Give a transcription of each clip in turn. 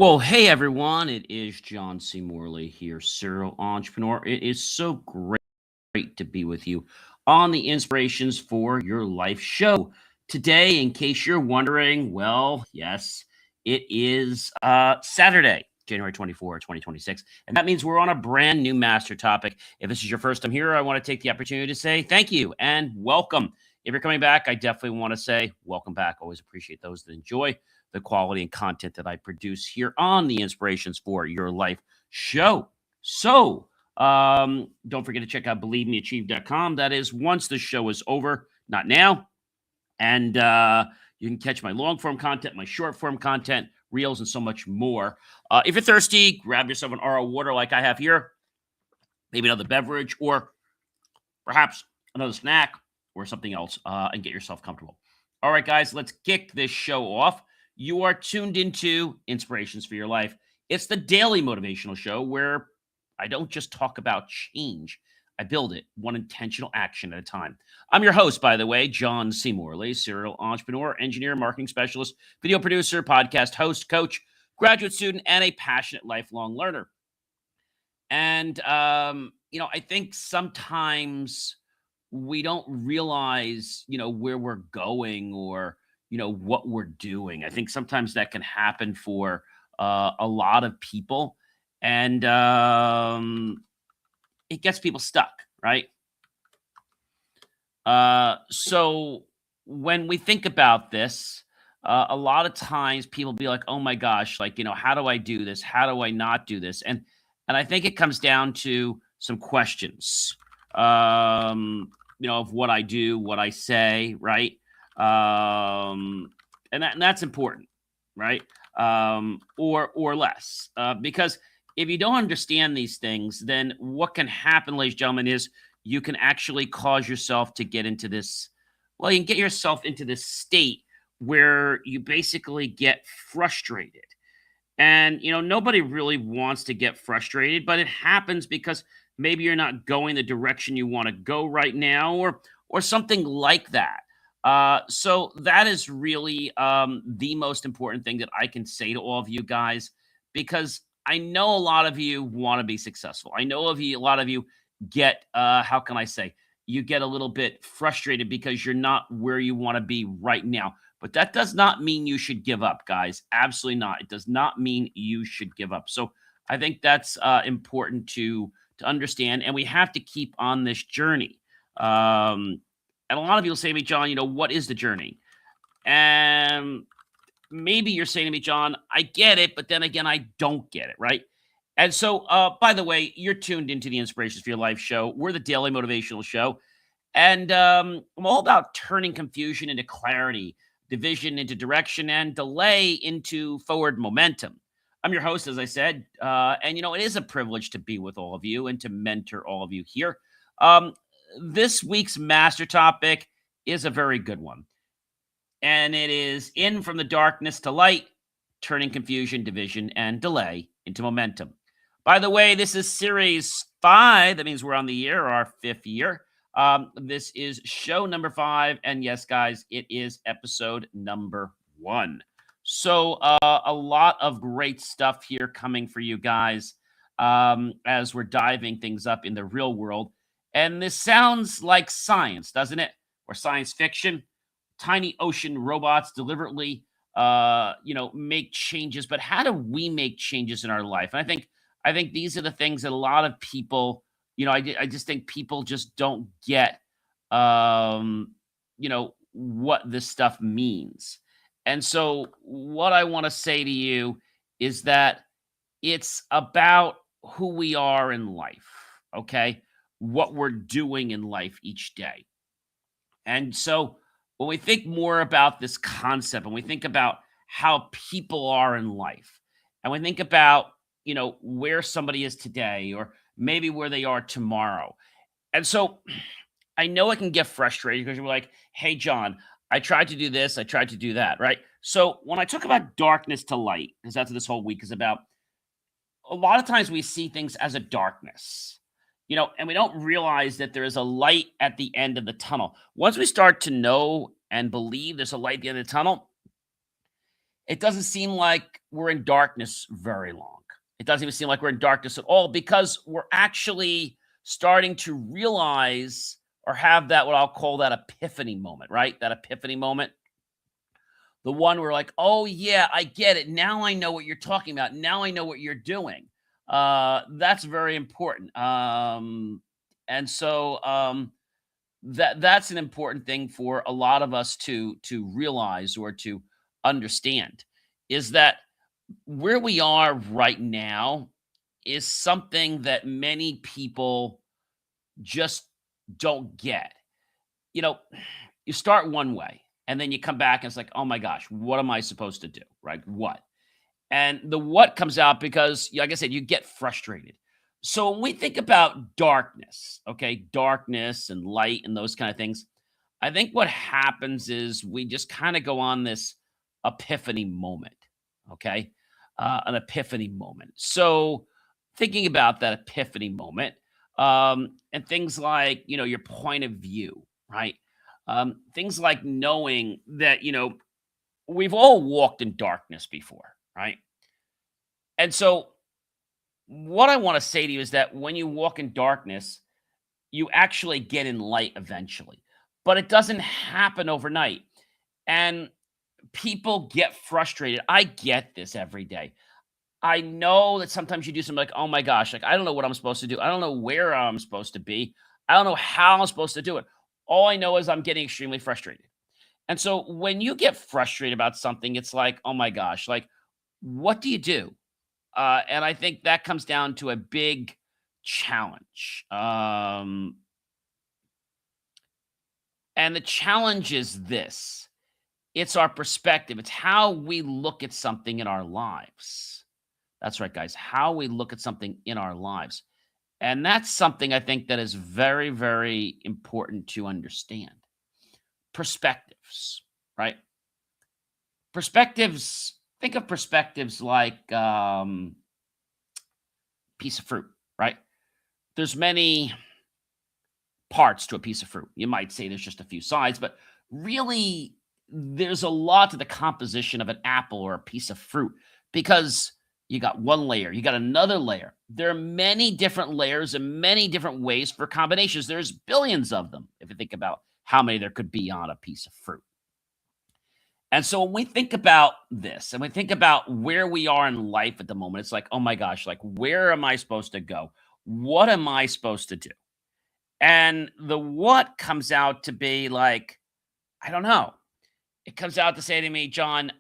Well, hey everyone, it is John C. Morley here, serial entrepreneur. It is so great to be with you on the Inspirations for Your Life show. Today, in case you're wondering, well, yes, it is Saturday, January 24, 2026. And that means we're on a brand new master topic. If this is your first time here, I want to take the opportunity to say thank you and welcome. If you're coming back, I definitely want to say welcome back. Always appreciate those that enjoy the quality and content that I produce here on the Inspirations for Your Life show. So, don't forget to check out believemeachieve.com. That is once the show is over, not now. And you can catch my long form content, my short form content, reels, and so much more. If you're thirsty, grab yourself an RO water like I have here, maybe another beverage, or perhaps another snack or something else, and get yourself comfortable. All right, guys, let's kick this show off. You are tuned into Inspirations for Your Life. It's the daily motivational show where I don't just talk about change, I build it one intentional action at a time. I'm your host, by the way, John C. Morley, serial entrepreneur, engineer, marketing specialist, video producer, podcast host, coach, graduate student, and a passionate lifelong learner. And, I think sometimes we don't realize, where we're going or, what we're doing. I think sometimes that can happen for a lot of people. And it gets people stuck, right? So when we think about this, a lot of times people be like, "Oh my gosh, like, how do I do this? How do I not do this?" And I think it comes down to some questions, of what I do, what I say, right? And that's important, right? Or less, because if you don't understand these things, then what can happen, ladies and gentlemen, is you can actually cause yourself to get into this. Well, you can get yourself into this state where you basically get frustrated. And, nobody really wants to get frustrated, but it happens because maybe you're not going the direction you want to go right now or something like that. So that is really the most important thing that I can say to all of you guys, because I know a lot of you want to be successful. I know a lot of you get, how can I say, you get a little bit frustrated because you're not where you want to be right now. But that does not mean you should give up, guys. Absolutely not. It does not mean you should give up. So I think that's important to understand, and we have to keep on this journey. And a lot of people say to me, John, what is the journey? And maybe you're saying to me, John, I get it, but then again, I don't get it, right? And so, by the way, you're tuned into the Inspirations for Your Life show. We're the daily motivational show. And I'm all about turning confusion into clarity, division into direction, and delay into forward momentum. I'm your host, as I said. And, it is a privilege to be with all of you and to mentor all of you here. Um, this week's master topic is a very good one. And it is in from the darkness to light, turning confusion, division, and delay into momentum. By the way, this is series 5. That means we're on the year, our 5th year. This is show number 5. And yes, guys, it is episode number 1. So a lot of great stuff here coming for you guys as we're diving things up in the real world. And this sounds like science, doesn't it? Or science fiction. Tiny ocean robots deliberately, make changes. But how do we make changes in our life? And I think these are the things that a lot of people, I just think people just don't get, what this stuff means. And so, what I want to say to you is that it's about who we are in life, okay? What we're doing in life each day. And so, when we think more about this concept and we think about how people are in life, and we think about, where somebody is today or maybe where they are tomorrow. And so I know it can get frustrating because you're like, hey, John, I tried to do this, I tried to do that, right? So when I talk about darkness to light, because that's what this whole week is about, a lot of times we see things as a darkness, and we don't realize that there is a light at the end of the tunnel. Once we start to know and believe there's a light at the end of the tunnel, it doesn't seem like we're in darkness very long. It doesn't even seem like we're in darkness at all because we're actually starting to realize or have that, what I'll call that epiphany moment, right? That epiphany moment. The one where like, oh yeah, I get it. Now I know what you're talking about. Now I know what you're doing. That's very important. And so that's an important thing for a lot of us to realize or to understand is that where we are right now is something that many people just don't get. You know, you start one way and then you come back and it's like, oh my gosh, what am I supposed to do? Right? What? And the what comes out because, like I said, you get frustrated. So when we think about darkness, okay, darkness and light and those kind of things, I think what happens is we just kind of go on this epiphany moment, okay? An epiphany moment. So thinking about that epiphany moment, and things like, your point of view, right? Things like knowing that, we've all walked in darkness before, right? And so what I want to say to you is that when you walk in darkness, you actually get in light eventually, but it doesn't happen overnight. And people get frustrated. I get this every day. I know that sometimes you do something like, oh my gosh, like I don't know what I'm supposed to do. I don't know where I'm supposed to be. I don't know how I'm supposed to do it. All I know is I'm getting extremely frustrated. And so when you get frustrated about something, it's like, oh my gosh, like what do you do? And I think that comes down to a big challenge. And the challenge is this: it's our perspective, it's how we look at something in our lives. That's right, guys, how we look at something in our lives. And that's something I think that is very, very important to understand. Perspectives, right? Perspectives, think of perspectives like piece of fruit, right? There's many parts to a piece of fruit. You might say there's just a few sides, but really there's a lot to the composition of an apple or a piece of fruit because you got one layer, you got another layer. There are many different layers and many different ways for combinations. There's billions of them if you think about how many there could be on a piece of fruit. And so when we think about this and we think about where we are in life at the moment, it's like, oh my gosh, like where am I supposed to go? What am I supposed to do? And the what comes out to be like, I don't know. It comes out to say to me, John,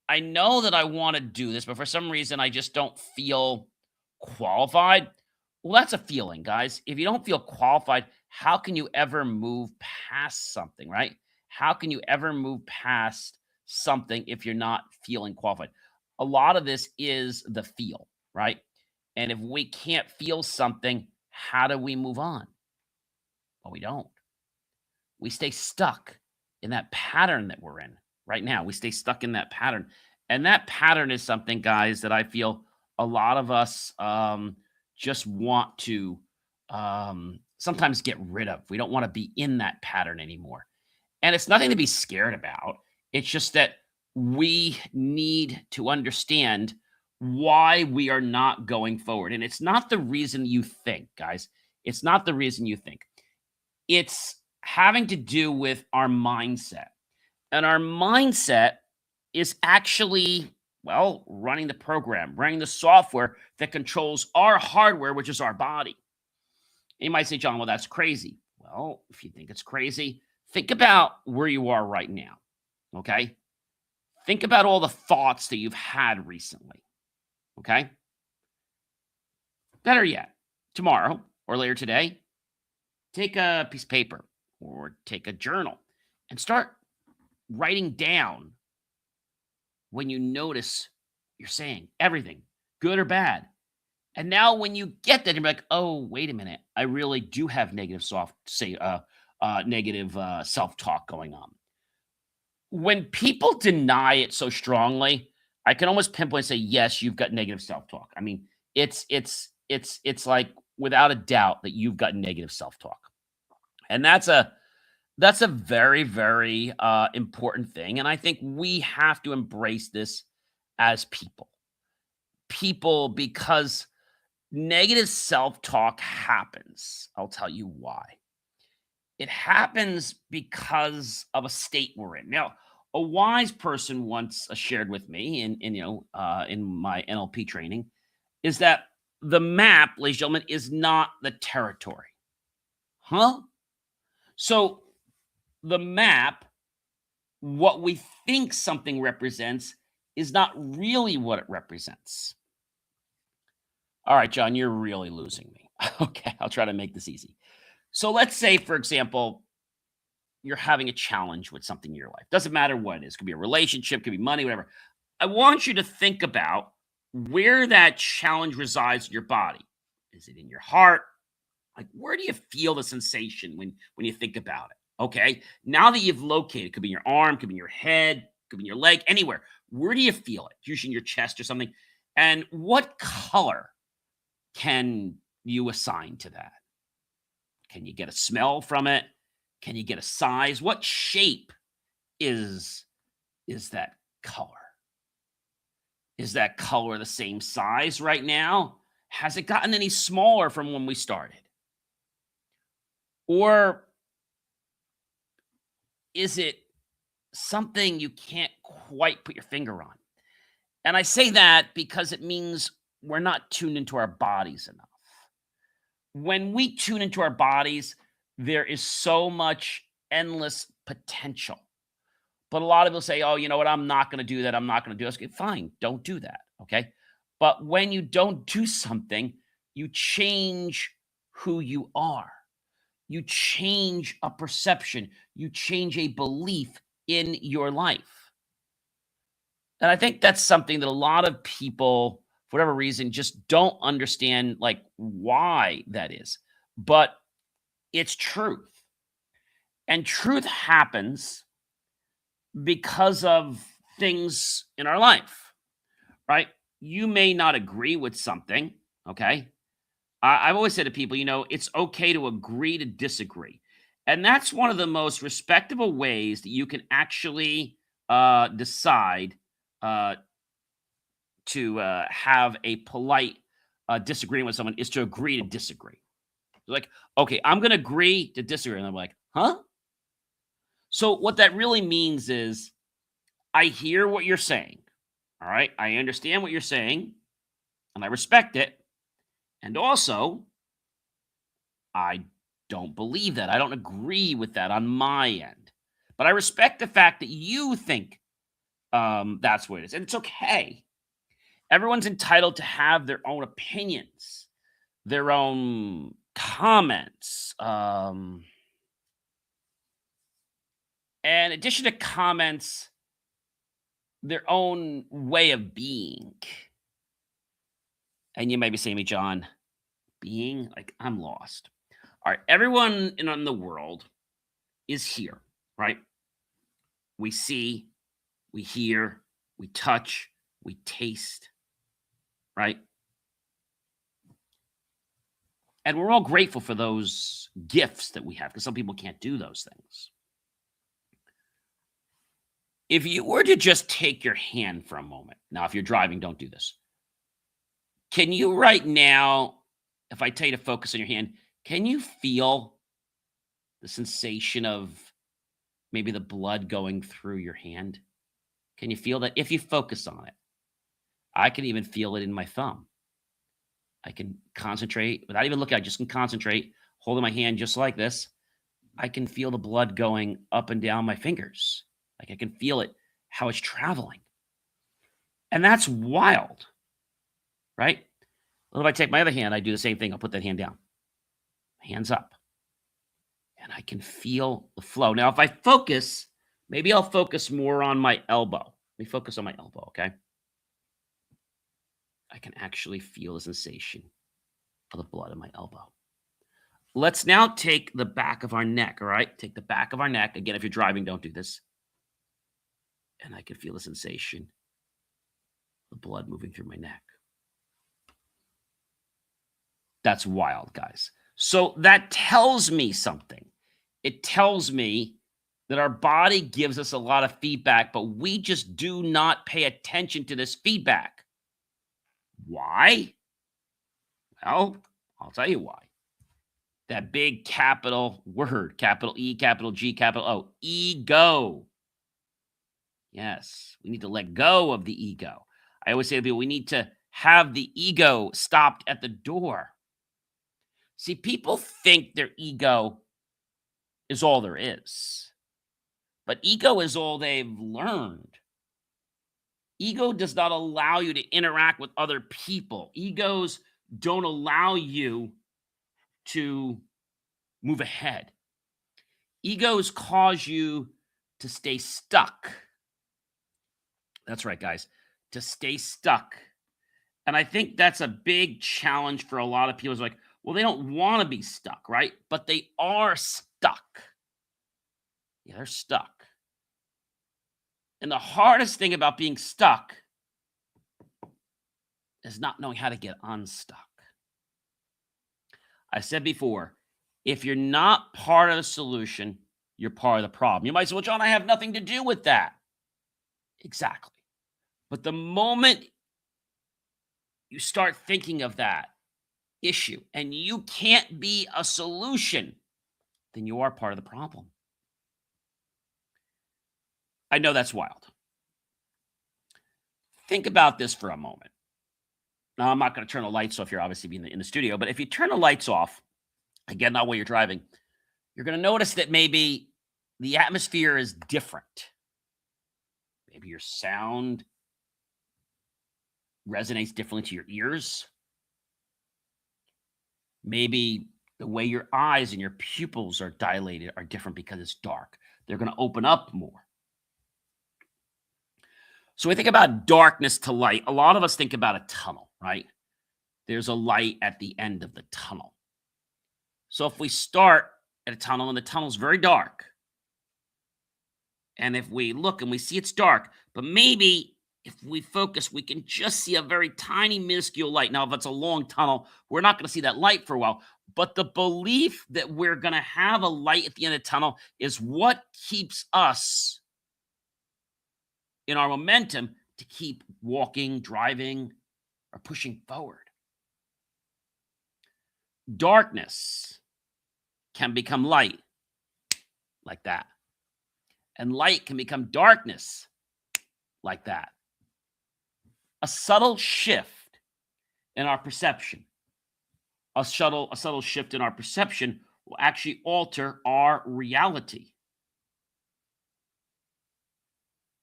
I know that I want to do this, but for some reason I just don't feel qualified. Well, that's a feeling, guys. If you don't feel qualified, how can you ever move past something, right? How can you ever move past something if you're not feeling qualified? A lot of this is the feel, right? And if we can't feel something, how do we move on? Well, we don't. We stay stuck in that pattern that we're in right now. We stay stuck in that pattern. And that pattern is something, guys, that I feel a lot of us just want to sometimes get rid of. We don't want to be in that pattern anymore. And it's nothing to be scared about. It's just that we need to understand why we are not going forward. And it's not the reason you think, guys. It's not the reason you think. It's having to do with our mindset. And our mindset is actually, well, running the program, running the software that controls our hardware, which is our body. You might say, John, well, that's crazy. Well, if you think it's crazy, think about where you are right now. Okay. Think about all the thoughts that you've had recently. Okay. Better yet, tomorrow or later today, take a piece of paper or take a journal and start writing down when you notice you're saying everything, good or bad. And now when you get that, you're like, oh, wait a minute. I really do have negative self-talk going on. When people deny it so strongly, I can almost pinpoint and say, yes, you've got negative self-talk. I mean, it's like without a doubt that you've got negative self-talk. And that's a very, very important thing. And I think we have to embrace this as people, because negative self-talk happens. I'll tell you why. It happens because of a state we're in. Now, a wise person once shared with me in my NLP training is that the map, ladies and gentlemen, is not the territory. Huh? So the map, what we think something represents, is not really what it represents. All right, John, you're really losing me. Okay, I'll try to make this easy. So let's say, for example, you're having a challenge with something in your life. Doesn't matter what it is. Could be a relationship, could be money, whatever. I want you to think about where that challenge resides in your body. Is it in your heart? Like, where do you feel the sensation when you think about it? Okay. Now that you've located, could be in your arm, could be in your head, could be in your leg, anywhere. Where do you feel it? Usually in your chest or something. And what color can you assign to that? Can you get a smell from it? Can you get a size? What shape is that color? Is that color the same size right now? Has it gotten any smaller from when we started? Or is it something you can't quite put your finger on? And I say that because it means we're not tuned into our bodies enough. When we tune into our bodies, there is so much endless potential. But a lot of people say, oh, you know what? I'm not going to do that. I'm not going to do this. Okay, fine. Don't do that. Okay. But when you don't do something, you change who you are. You change a perception. You change a belief in your life. And I think that's something that a lot of people, for whatever reason, just don't understand, like, why that is. But it's truth. And truth happens because of things in our life, right? You may not agree with something, okay? I've always said to people, it's okay to agree to disagree. And that's one of the most respectable ways that you can actually decide uh, to have a polite disagreement with someone is to agree to disagree. Like, okay, I'm going to agree to disagree. And I'm like, huh? So what that really means is I hear what you're saying. All right. I understand what you're saying and I respect it. And also, I don't believe that. I don't agree with that on my end. But I respect the fact that you think that's what it is. And it's okay. Everyone's entitled to have their own opinions, their own comments. And in addition to comments, their own way of being. And you may be saying to me, John, being? Like, I'm lost. All right, everyone in the world is here, right? We see, we hear, we touch, we taste, right? And we're all grateful for those gifts that we have because some people can't do those things. If you were to just take your hand for a moment, now, if you're driving, don't do this. Can you right now, if I tell you to focus on your hand, can you feel the sensation of maybe the blood going through your hand? Can you feel that? If you focus on it, I can even feel it in my thumb. I can concentrate without even looking. I just can concentrate, holding my hand just like this. I can feel the blood going up and down my fingers. Like I can feel it, how it's traveling. And that's wild, right? Well, if I take my other hand, I do the same thing. I'll put that hand down, hands up, and I can feel the flow. Now, if I focus, maybe I'll focus more on my elbow. Let me focus on my elbow, okay? I can actually feel the sensation of the blood in my elbow. Let's now take the back of our neck, all right? Take the back of our neck. Again, if you're driving, don't do this. And I can feel the sensation of the blood moving through my neck. That's wild, guys. So that tells me something. It tells me that our body gives us a lot of feedback, but we just do not pay attention to this feedback. Why? Well, I'll tell you why. That big capital word, capital E, capital G, capital O, ego. Yes, we need to let go of the ego. I always say to people, we need to have the ego stopped at the door. See, people think their ego is all there is, but ego is all they've learned. Ego does not allow you to interact with other people. Egos don't allow you to move ahead. Egos cause you to stay stuck. That's right, guys, to stay stuck. And I think that's a big challenge for a lot of people. It's like, well, they don't want to be stuck, right? But they are stuck. Yeah, they're stuck. And the hardest thing about being stuck is not knowing how to get unstuck. I said before, if you're not part of the solution, you're part of the problem. You might say, well, John, I have nothing to do with that. Exactly. But the moment you start thinking of that issue and you can't be a solution, then you are part of the problem. I know that's wild. Think about this for a moment. Now, I'm not going to turn the lights off. You're obviously being in the studio, but if you turn the lights off, again, not while you're driving, you're going to notice that maybe the atmosphere is different. Maybe your sound resonates differently to your ears. Maybe the way your eyes and your pupils are dilated are different because it's dark. They're going to open up more. So we think about darkness to light. A lot of us think about a tunnel, right? There's a light at the end of the tunnel. So if we start at a tunnel and the tunnel's very dark, and if we look and we see it's dark, but maybe if we focus, we can just see a very tiny, minuscule light. Now, if it's a long tunnel, we're not going to see that light for a while. But the belief that we're going to have a light at the end of the tunnel is what keeps us in our momentum to keep walking, driving, or pushing forward. Darkness can become light like that. And light can become darkness like that. A subtle shift in our perception, a subtle shift in our perception will actually alter our reality.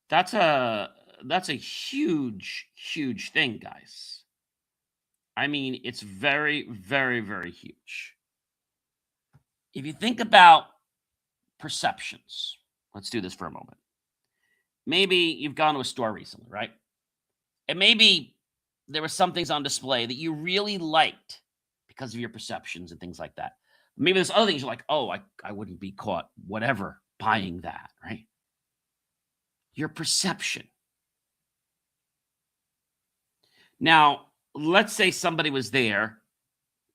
That's a huge, huge thing, guys. I mean, it's very, very, very huge. If you think about perceptions, let's do this for a moment. Maybe you've gone to a store recently, right? And maybe there were some things on display that you really liked because of your perceptions and things like that. Maybe there's other things you're like, oh, I wouldn't be caught, whatever, buying that, right? Your perception. Now, let's say somebody was there,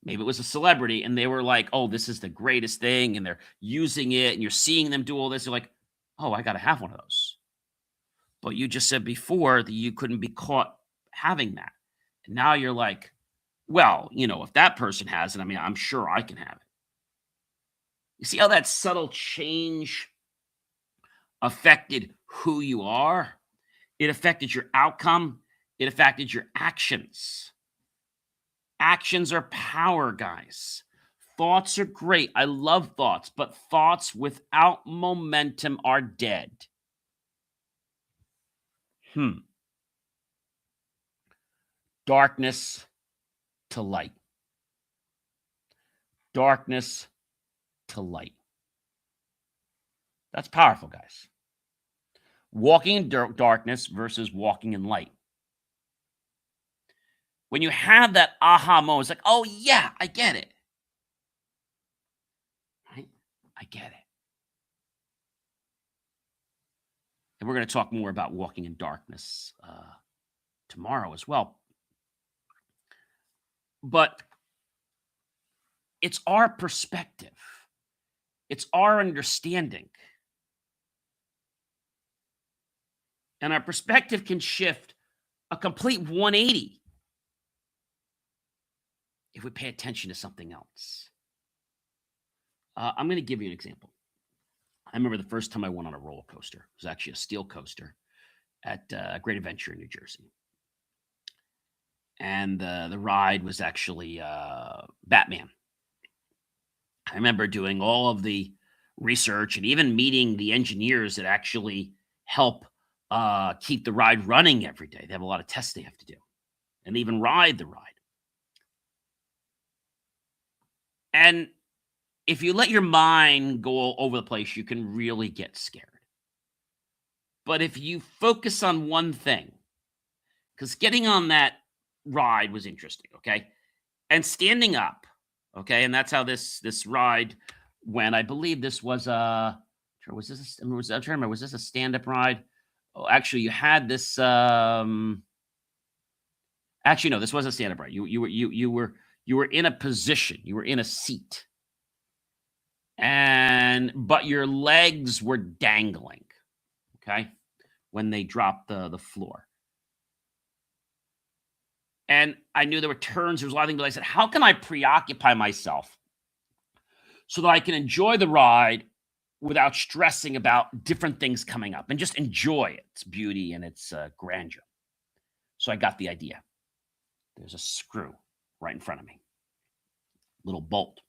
maybe it was a celebrity, and they were like, oh, this is the greatest thing, and they're using it, and you're seeing them do all this. You're like, oh, I got to have one of those. But you just said before that you couldn't be caught having that. And now you're like, well, if that person has it, I mean, I'm sure I can have it. You see how that subtle change affected who you are? It affected your outcome. It affected your actions. Actions are power, guys. Thoughts are great. I love thoughts, but thoughts without momentum are dead. Darkness to light. Darkness to light. That's powerful, guys. Walking in darkness versus walking in light. When you have that aha moment, it's like, oh, yeah, I get it. Right? I get it. And we're going to talk more about walking in darkness tomorrow as well. But it's our perspective. It's our understanding. And our perspective can shift a complete 180 if we pay attention to something else. I'm going to give you an example. I remember the first time I went on a roller coaster. It was actually a steel coaster at Great Adventure in New Jersey. And the ride was actually Batman. I remember doing all of the research and even meeting the engineers that actually help keep the ride running every day. They have a lot of tests they have to do and even ride the ride. And if you let your mind go all over the place, you can really get scared. But if you focus on one thing, because getting on that ride was interesting, okay? And standing up, okay? And that's how this ride went. I believe this was I'm trying to remember, was this a stand-up ride? Oh, actually, you had this. Actually, no, this was a stand-up ride. You were in a position. You were in a seat, but your legs were dangling. Okay, when they dropped the floor. And I knew there were turns, there was a lot of things, but I said, how can I preoccupy myself so that I can enjoy the ride without stressing about different things coming up and just enjoy its beauty and its grandeur? So I got the idea. There's a screw right in front of me, little bolt.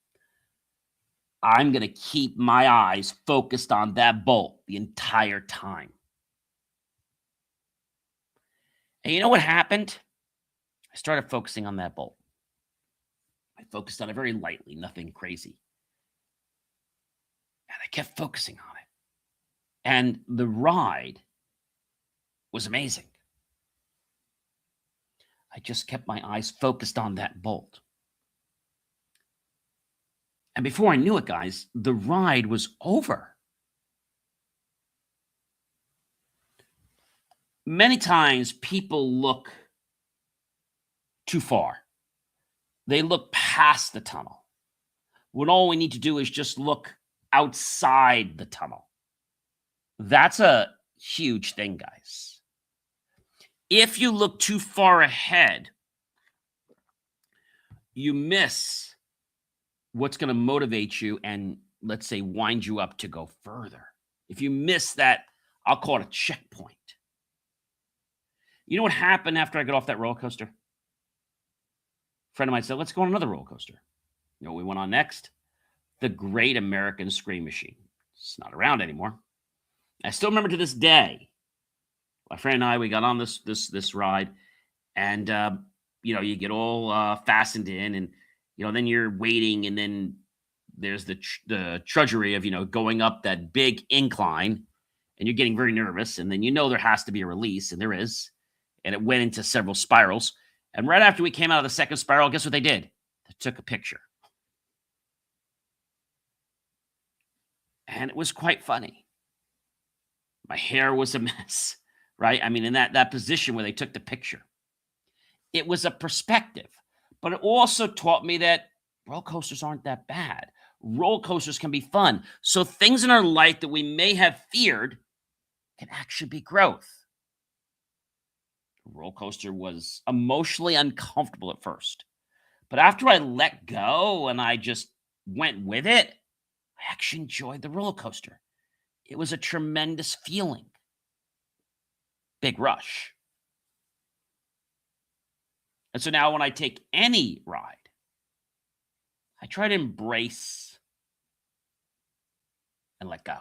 I'm going to keep my eyes focused on that bolt the entire time. And you know what happened? I started focusing on that bolt. I focused on it very lightly, nothing crazy. And I kept focusing on it. And the ride was amazing. I just kept my eyes focused on that bolt. And before I knew it, guys, the ride was over. Many times people look too far. They look past the tunnel, when all we need to do is just look outside the tunnel. That's a huge thing, guys. If you look too far ahead, you miss what's going to motivate you and, let's say, wind you up to go further. If you miss that, I'll call it a checkpoint. You know what happened after I got off that roller coaster? A friend of mine said, let's go on another roller coaster. You know what we went on next? The Great American Scream Machine. It's not around anymore. I still remember to this day, my friend and I, we got on this ride, and you get all fastened in, and then you're waiting, and then there's the trudgery of going up that big incline, and you're getting very nervous, and then there has to be a release, and there is, and it went into several spirals. And right after we came out of the second spiral, guess what they did? They took a picture. And it was quite funny. My hair was a mess, right? I mean, in that position where they took the picture. It was a perspective. But it also taught me that roller coasters aren't that bad. Roller coasters can be fun. So things in our life that we may have feared can actually be growth. The roller coaster was emotionally uncomfortable at first. But after I let go and I just went with it, I actually enjoyed the roller coaster. It was a tremendous feeling. Big rush. And so now when I take any ride, I try to embrace and let go.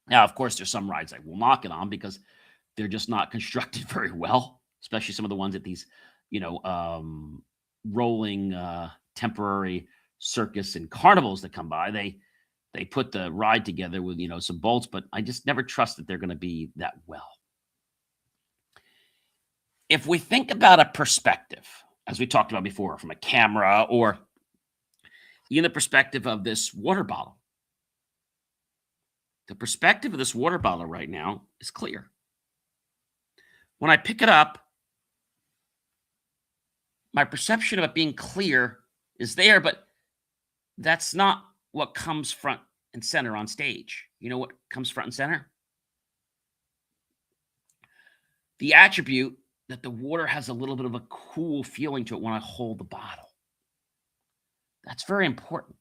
Now, of course, there's some rides I will not get on because they're just not constructed very well, especially some of the ones at these, rolling temporary circus and carnivals that come by. They put the ride together with, some bolts, but I just never trust that they're going to be that well. If we think about a perspective, as we talked about before, from a camera or in the perspective of this water bottle, the perspective of this water bottle right now is clear. When I pick it up, my perception of it being clear is there, but that's not what comes front and center on stage. You know what comes front and center? The attribute that the water has a little bit of a cool feeling to it when I hold the bottle. That's very important.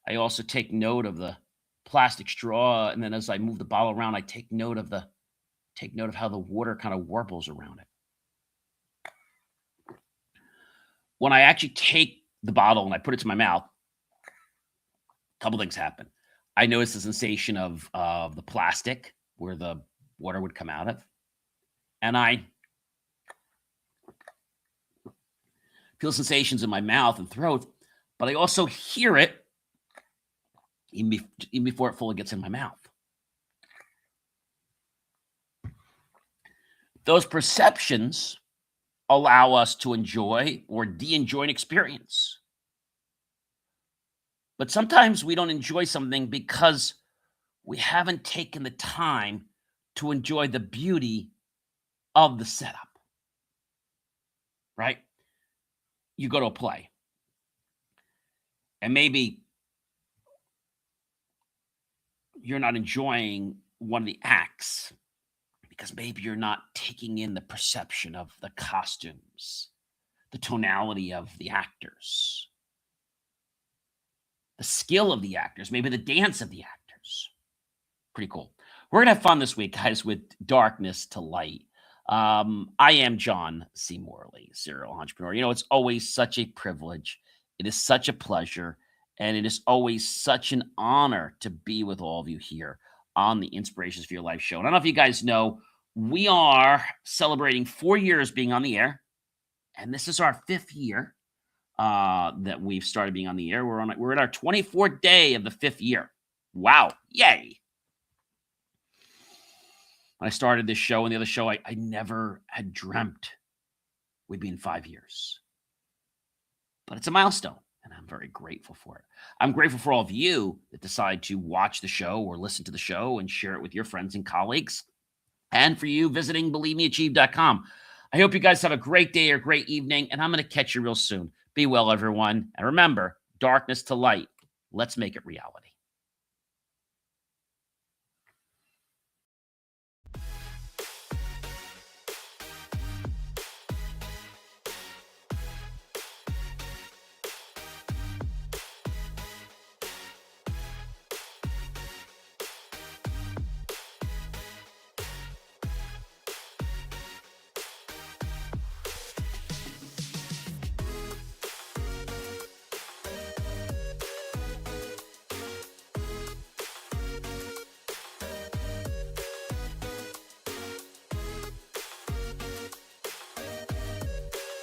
I also take note of the plastic straw, and then as I move the bottle around, I take note of how the water kind of warbles around it. When I actually take the bottle and I put it to my mouth, a couple things happen. I notice the sensation of the plastic where the water would come out of, and I feel sensations in my mouth and throat, but I also hear it even before it fully gets in my mouth. Those perceptions allow us to enjoy or de-enjoy an experience. But sometimes we don't enjoy something because we haven't taken the time to enjoy the beauty of the setup, right? You go to a play, and maybe you're not enjoying one of the acts because maybe you're not taking in the perception of the costumes, the tonality of the actors, the skill of the actors, maybe the dance of the actors. Pretty cool. We're going to have fun this week, guys, with Darkness to Light. I am John C. Morley, serial entrepreneur. You know, it's always such a privilege. It is such a pleasure. And it is always such an honor to be with all of you here on the Inspirations for Your Life show. And I don't know if you guys know, we are celebrating 4 years being on the air. And this is our 5th year that we've started being on the air. We're in our 24th day of the 5th year. Wow. Yay. When I started this show and the other show, I never had dreamt we'd be in 5 years. But it's a milestone, and I'm very grateful for it. I'm grateful for all of you that decide to watch the show or listen to the show and share it with your friends and colleagues. And for you visiting believemeachieve.com. I hope you guys have a great day or great evening, and I'm going to catch you real soon. Be well, everyone. And remember, darkness to light. Let's make it reality.